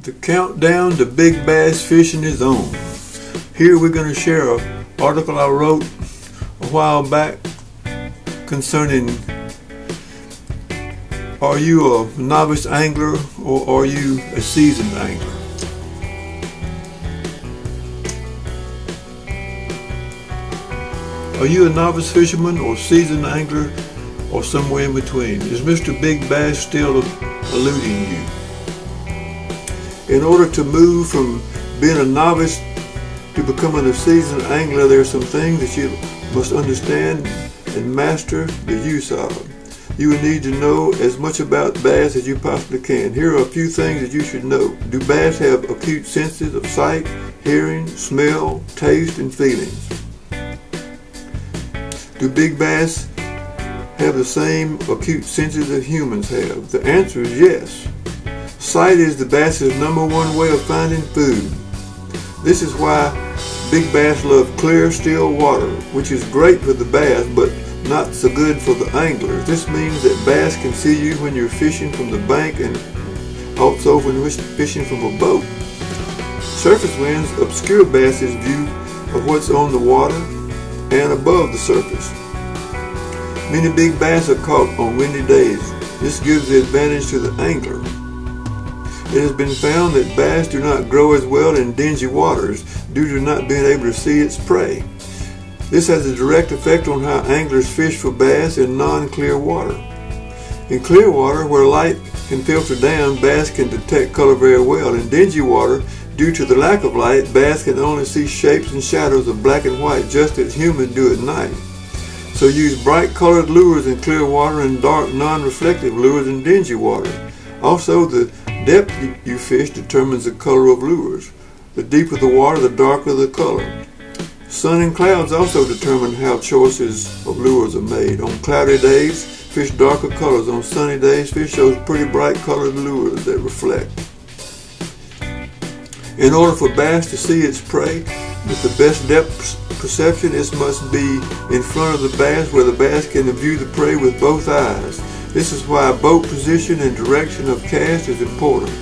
The countdown to big bass fishing is on. Here we're going to share an article I wrote a while back concerning, are you a novice angler or are you a seasoned angler? Are you a novice fisherman or seasoned angler or somewhere in between? Is Mr. Big Bass still eluding you? In order to move from being a novice to becoming a seasoned angler, there are some things that you must understand and master the use of. You will need to know as much about bass as you possibly can. Here are a few things that you should know. Do bass have acute senses of sight, hearing, smell, taste, and feelings? Do big bass have the same acute senses that humans have? The answer is yes. Sight is the bass's #1 way of finding food. This is why big bass love clear, still water, which is great for the bass, but not so good for the anglers. This means that bass can see you when you're fishing from the bank and also when you're fishing from a boat. Surface winds obscure bass's view of what's on the water and above the surface. Many big bass are caught on windy days. This gives the advantage to the angler. It has been found that bass do not grow as well in dingy waters due to not being able to see its prey. This has a direct effect on how anglers fish for bass in non-clear water. In clear water, where light can filter down, bass can detect color very well. In dingy water, due to the lack of light, bass can only see shapes and shadows of black and white, just as humans do at night. So use bright colored lures in clear water and dark non-reflective lures in dingy water. Also, the depth you fish determines the color of lures. The deeper the water, the darker the color. Sun and clouds also determine how choices of lures are made. On cloudy days, fish darker colors. On sunny days, fish those pretty bright colored lures that reflect. In order for bass to see its prey with the best depth perception, it must be in front of the bass where the bass can view the prey with both eyes. This is why boat position and direction of cast is important.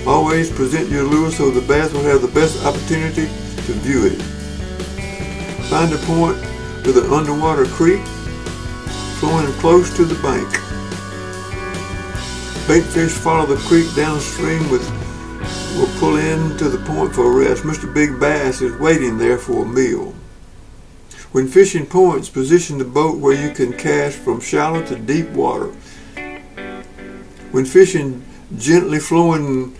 Always present your lure so the bass will have the best opportunity to view it. Find a point with an underwater creek flowing close to the bank. Bait fish follow the creek downstream will pull in to the point for a rest. Mr. Big Bass is waiting there for a meal. When fishing points, position the boat where you can cast from shallow to deep water. When fishing gently flowing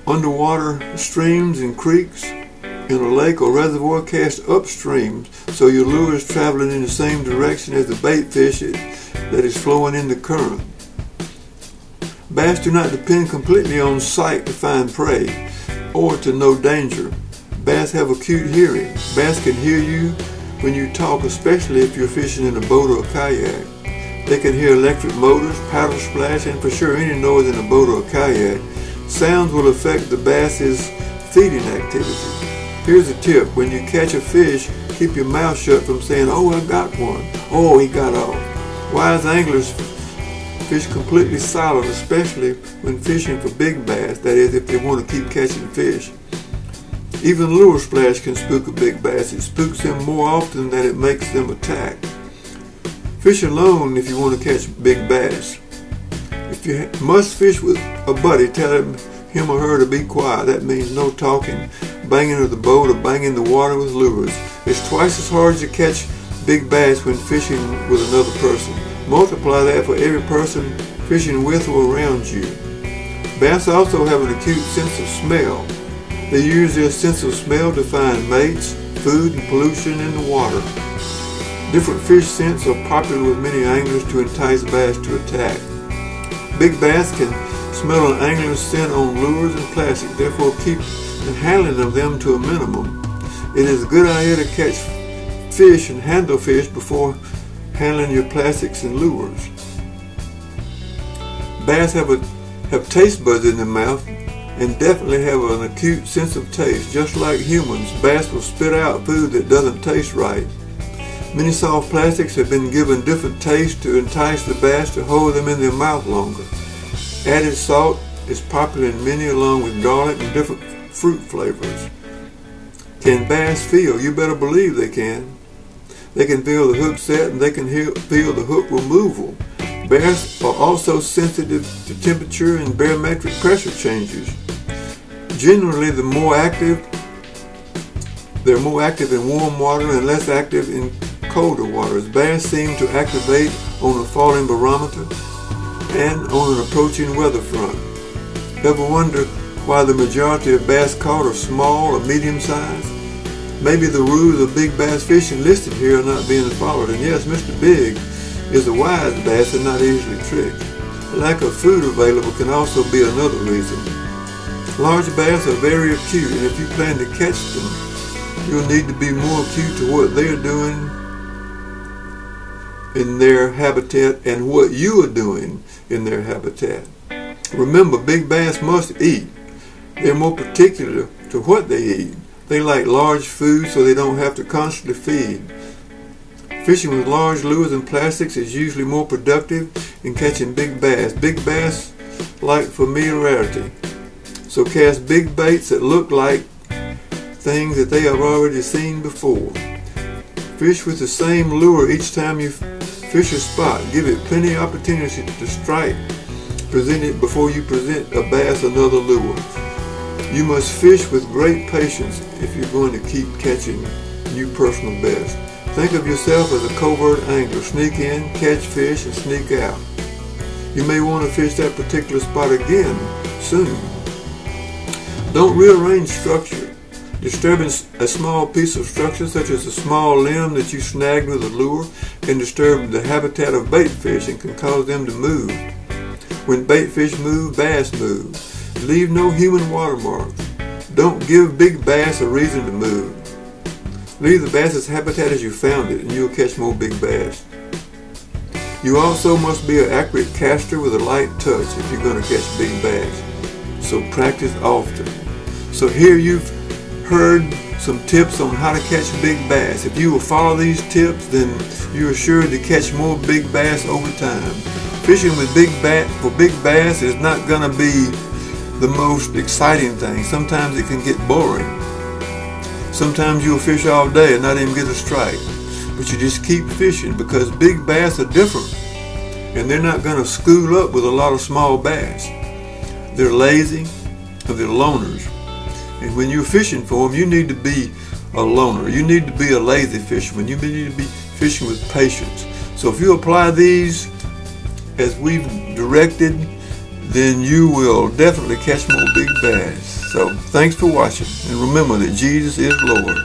underwater streams and creeks in a lake or reservoir, cast upstream so your lure is traveling in the same direction as the bait fish that is flowing in the current. Bass do not depend completely on sight to find prey or to know danger. Bass have acute hearing. Bass can hear you when you talk, especially if you're fishing in a boat or a kayak. They can hear electric motors, paddle splash, and for sure any noise in a boat or a kayak. Sounds will affect the bass's feeding activity. Here's a tip: when you catch a fish, keep your mouth shut from saying, "Oh, I got one," "Oh, he got off." Wise anglers fish completely silent, especially when fishing for big bass, that is, if they want to keep catching fish. Even lure splash can spook a big bass. It spooks them more often than it makes them attack. Fish alone if you want to catch big bass. If you must fish with a buddy, tell him or her to be quiet. That means no talking, banging of the boat, or banging the water with lures. It's twice as hard to catch big bass when fishing with another person. Multiply that for every person fishing with or around you. Bass also have an acute sense of smell. They use their sense of smell to find mates, food, and pollution in the water. Different fish scents are popular with many anglers to entice bass to attack. Big bass can smell an angler's scent on lures and plastic, therefore keep the handling of them to a minimum. It is a good idea to catch fish and handle fish before handling your plastics and lures. Bass have taste buds in their mouth and definitely have an acute sense of taste. Just like humans, bass will spit out food that doesn't taste right. Many soft plastics have been given different tastes to entice the bass to hold them in their mouth longer. Added salt is popular in many, along with garlic and different fruit flavors. Can bass feel? You better believe they can. They can feel the hook set, and they can feel the hook removal. Bass are also sensitive to temperature and barometric pressure changes. Generally, they're more active in warm water and less active in colder waters. Bass seem to activate on a falling barometer and on an approaching weather front. Ever wonder why the majority of bass caught are small or medium sized? Maybe the rules of big bass fishing listed here are not being followed. And yes, Mr. Big is a wise bass and not easily tricked. Lack of food available can also be another reason. Large bass are very acute, and if you plan to catch them, you'll need to be more acute to what they're doing in their habitat and what you are doing in their habitat. Remember, big bass must eat. They're more particular to what they eat. They like large food, so they don't have to constantly feed. Fishing with large lures and plastics is usually more productive in catching big bass. Big bass like familiarity, so cast big baits that look like things that they have already seen before. Fish with the same lure each time you fish a spot. Give it plenty of opportunity to strike. Present it before you present a bass another lure. You must fish with great patience if you're going to keep catching new personal best. Think of yourself as a covert angler. Sneak in, catch fish, and sneak out. You may want to fish that particular spot again soon. Don't rearrange structure. Disturbing a small piece of structure, such as a small limb that you snagged with a lure, can disturb the habitat of bait fish and can cause them to move. When bait fish move, bass move. Leave no human watermarks. Don't give big bass a reason to move. Leave the bass's habitat as you found it, and you'll catch more big bass. You also must be an accurate caster with a light touch if you're going to catch big bass. So practice often. So here you've heard some tips on how to catch big bass. If you will follow these tips, then you are sure to catch more big bass over time. Fishing with big bass is not going to be the most exciting thing. Sometimes it can get boring. Sometimes you'll fish all day and not even get a strike. But you just keep fishing, because big bass are different. And they're not going to school up with a lot of small bass. They're lazy, or they're loners. And when you're fishing for them, you need to be a loner. You need to be a lazy fisherman. You need to be fishing with patience. So if you apply these as we've directed, then you will definitely catch more big bass. So thanks for watching, and remember that Jesus is Lord.